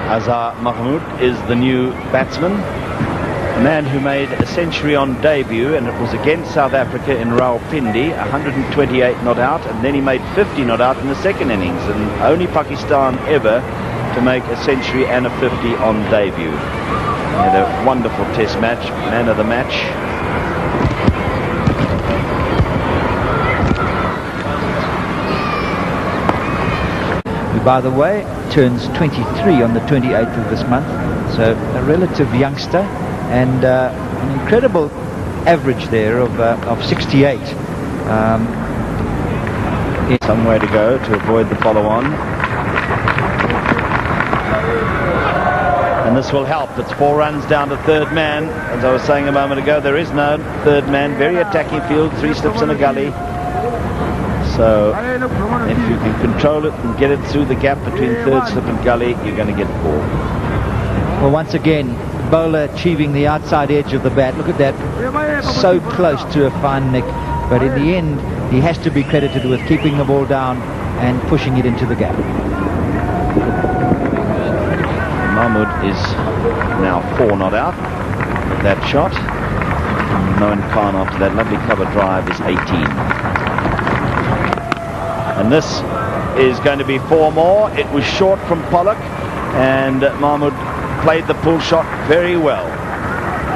Azhar Mahmood is the new batsman, a man who made a century on debut, and it was against South Africa in Rawalpindi, 128 not out, and then he made 50 not out in the second innings, and only Pakistan ever to make a century and a 50 on debut. He had a wonderful test match, man of the match. Who, by the way, turns 23 on the 28th of this month, so a relative youngster, and an incredible average there of 68. Some way to go to avoid the follow-on. And this will help. It's 4 runs down to third man. As I was saying a moment ago, there is no third man. Very attacking field, 3 slips in a gully. So if you can control it and get it through the gap between third slip and gully, you're going to get the ball. Well, once again, bowler achieving the outside edge of the bat. Look at that, so close to a fine nick, but in the end he has to be credited with keeping the ball down and pushing it into the gap. Mahmood is now 4 not out with that shot. Imran Khan after that lovely cover drive is 18. And this is going to be 4 more. It was short from Pollock, and Mahmood played the pull shot very well.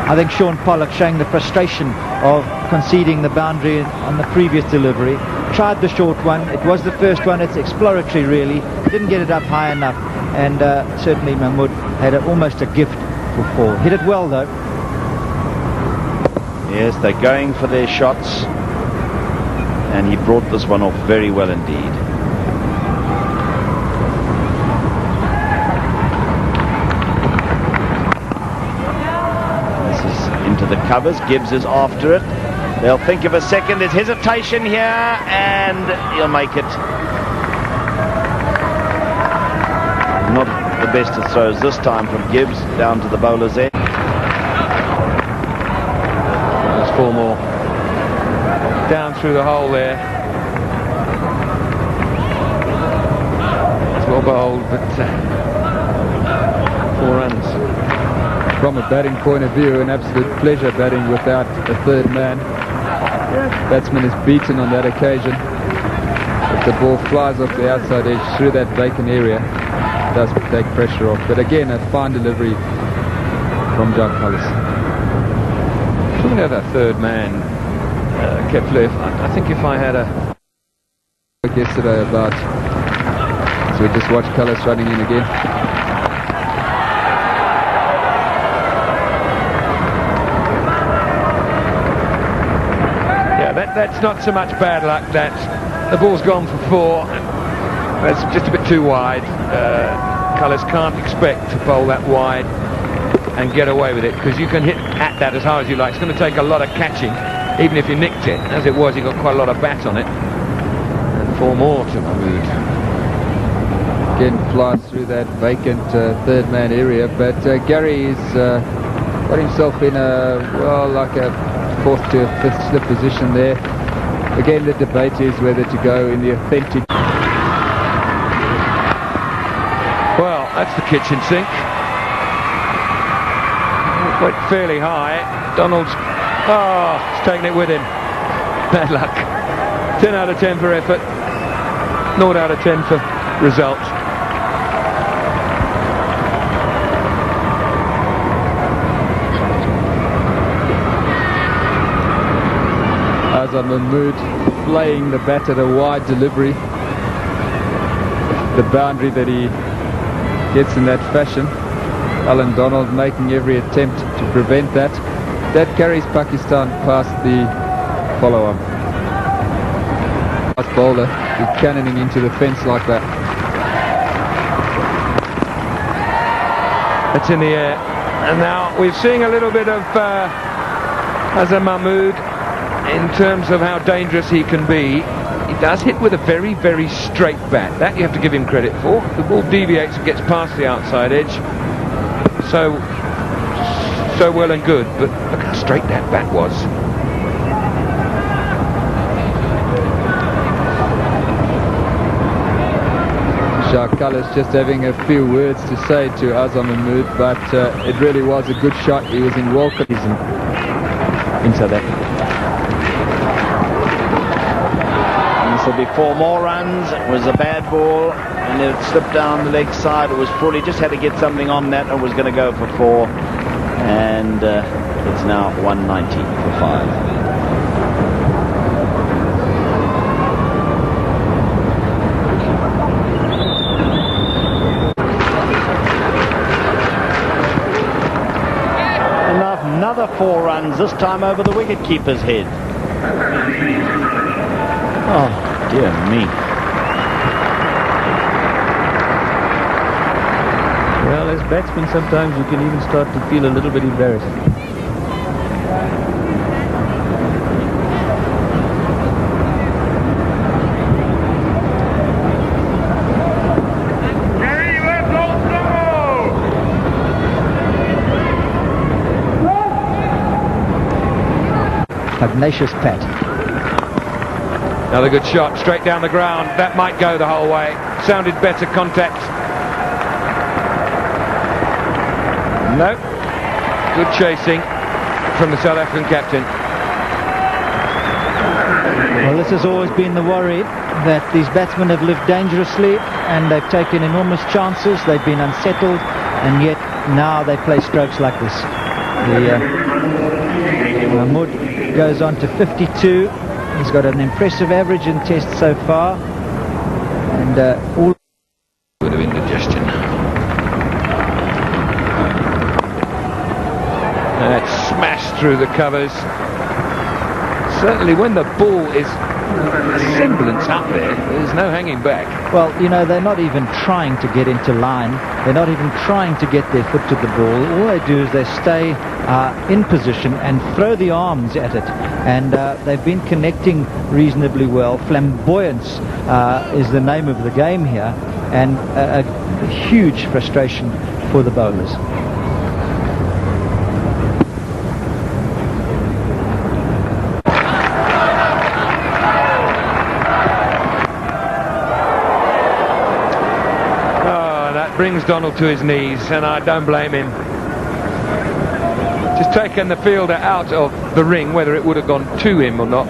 I think Sean Pollock showing the frustration of conceding the boundary on the previous delivery. Tried the short one. It was the first one. It's exploratory, really. Didn't get it up high enough, and certainly Mahmood had almost a gift for 4. Hit it well, though. Yes, they're going for their shots, and he brought this one off very well indeed. Into the covers. Gibbs is after it. They'll think of a second. There's hesitation here, and he'll make it. Not the best of throws this time from Gibbs down to the bowler's end. There's 4 more down through the hole there. It's well bowled, but 4 runs. From a batting point of view, an absolute pleasure batting without a third man. Batsman is beaten on that occasion. If the ball flies off the outside edge through that vacant area, it does take pressure off. But again, a fine delivery from John Collis. Talking about that third man, Keble, I think if I had a yesterday about, so we just watch Collis running in again. That's not so much bad luck. That the ball's gone for 4. That's just a bit too wide. Cullis can't expect to bowl that wide and get away with it, because you can hit at that as hard as you like. It's going to take a lot of catching, even if you nicked it. As it was, he got quite a lot of bat on it. And 4 more to Mahmood. Again, flies through that vacant third man area, but Gary's got himself in like a 4th to a 5th slip position there. Again, the debate is whether to go in the authentic. Well, that's the kitchen sink. Went fairly high. Donald's he's taking it with him. Bad luck. 10 out of 10 for effort, 0 out of 10 for result. Azhar Mahmood playing the bat at a wide delivery. The boundary that he gets in that fashion. Alan Donald making every attempt to prevent that. That carries Pakistan past the follow-up. Fast bowler is cannoning into the fence like that. It's in the air. And now we're seeing a little bit of Azhar Mahmood in terms of how dangerous he can be. He does hit with a very, very straight bat. That you have to give him credit for. The ball deviates and gets past the outside edge. So well and good, but look how straight that bat was. Jacques Callis just having a few words to say to Azhar Mahmood, but it really was a good shot. He was in welcome in South Africa. And this will be 4 more runs. It was a bad ball, and it slipped down the leg side. It was full. He just had to get something on that and was going to go for 4. And it's now 190 for 5. Another 4 runs, this time over the wicket-keeper's head. Oh, dear me. Well, as batsmen, sometimes you can even start to feel a little bit embarrassed. Pugnacious pat. Another good shot, straight down the ground. That might go the whole way. Sounded better contact. No. Good chasing from the South African captain. Well, this has always been the worry, that these batsmen have lived dangerously and they've taken enormous chances. They've been unsettled, and yet now they play strokes like this. Mahmood goes on to 52. He's got an impressive average in tests so far, and all Bit of indigestion. That's smashed through the covers. Certainly when the ball is a semblance up there's no hanging back. well, you know, they're not even trying to get into line. They're not even trying to get their foot to the ball. All they do is they stay in position and throw the arms at it, and they've been connecting reasonably well. Flamboyance is the name of the game here, and a huge frustration for the bowlers. Brings Donald to his knees, and I don't blame him. Just taking the fielder out of the ring, whether it would have gone to him or not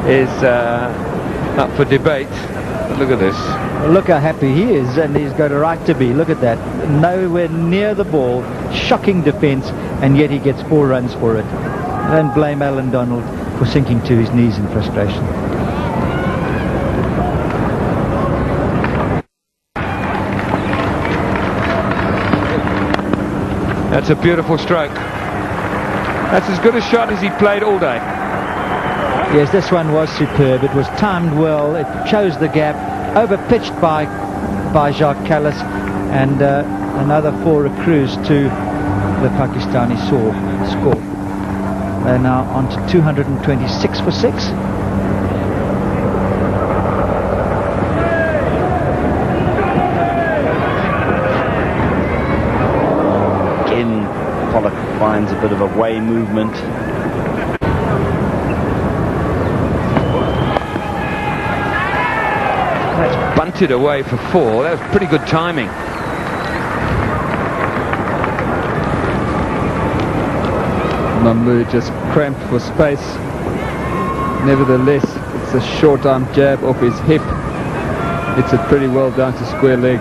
is up for debate. But look at this. Well, look how happy he is, and he's got a right to be. Look at that. Nowhere near the ball. Shocking defence, and yet he gets 4 runs for it. I don't blame Alan Donald for sinking to his knees in frustration. That's a beautiful stroke. That's as good a shot as he played all day. Yes, this one was superb. It was timed well. It chose the gap, over-pitched by Jacques Callis, and another 4 accrues to the Pakistani score. They're now on to 226 for 6. Pollock finds a bit of a way movement. That's bunted away for 4. That was pretty good timing. Mahmood just cramped for space. Nevertheless, it's a short arm jab off his hip. It's a pretty well down to square leg.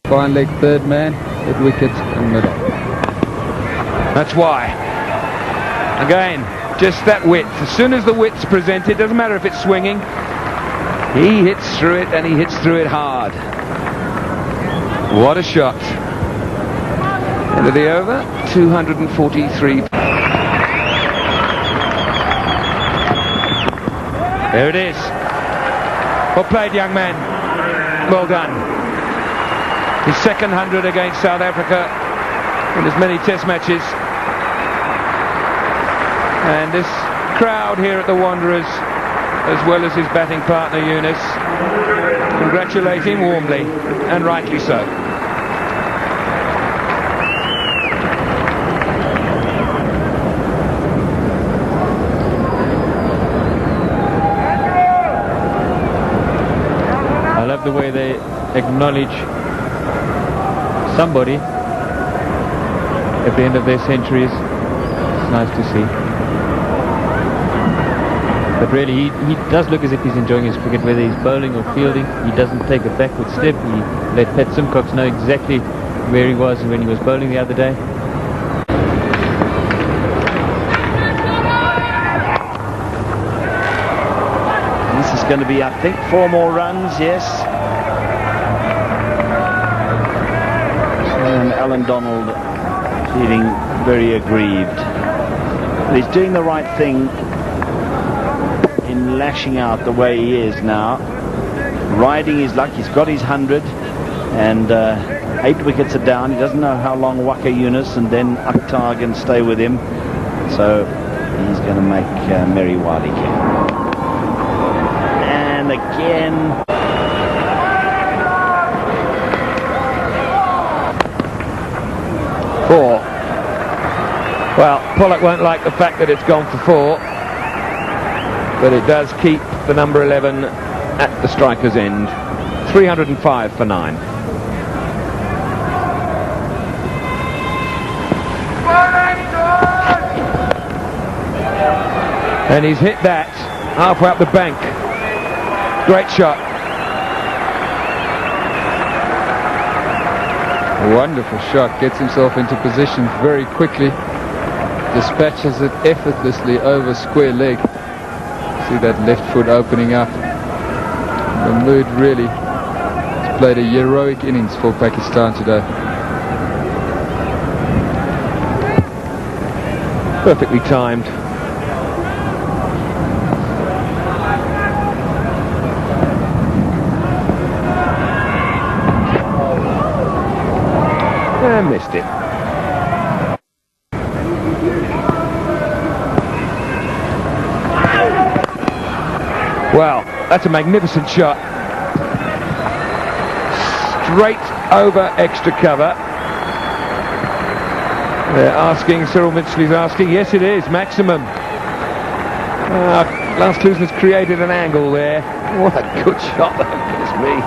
Fine leg third man, at wicket and middle. That's why. Again, just that width. As soon as the width's presented, doesn't matter if it's swinging, he hits through it, and he hits through it hard. What a shot. End of the over, 243. There it is. Well played, young man. Well done. His second 100 against South Africa in as many test matches. And this crowd here at the Wanderers, as well as his batting partner Yunus, congratulate him warmly, and rightly so. acknowledge somebody at the end of their centuries. It's nice to see. But really, he does look as if he's enjoying his cricket, whether he's bowling or fielding. He doesn't take a backward step. He let Pat Simcox know exactly where he was when he was bowling the other day. This is going to be, I think, 4 more runs, yes. And Alan Donald feeling very aggrieved. But he's doing the right thing in lashing out the way he is now. Riding his luck. He's got his 100 and 8 wickets are down. He doesn't know how long Waka Yunus and then Akhtar can stay with him. So he's going to make Merry Wadi count. And again. Four. Well, Pollock won't like the fact that it's gone for 4, but it does keep the number 11 at the striker's end. 305 for 9. And he's hit that halfway up the bank. Great shot. A wonderful shot. Gets himself into position very quickly. Dispatches it effortlessly over square leg. See that left foot opening up. Mahmood really has played a heroic innings for Pakistan today. Perfectly timed. And missed it. Well, that's a magnificent shot. Straight over extra cover. They're asking, Cyril Mitchell's asking, yes it is, maximum. Lance Klusener's created an angle there. What a good shot that gives me.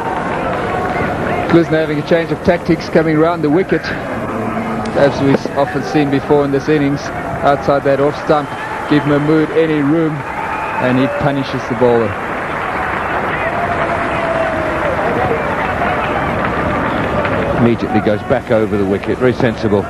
Klusener having a change of tactics, coming round the wicket, as we've often seen before in this innings. Outside that off stump, give Mahmood any room, and he punishes the bowler. Immediately goes back over the wicket, very sensible.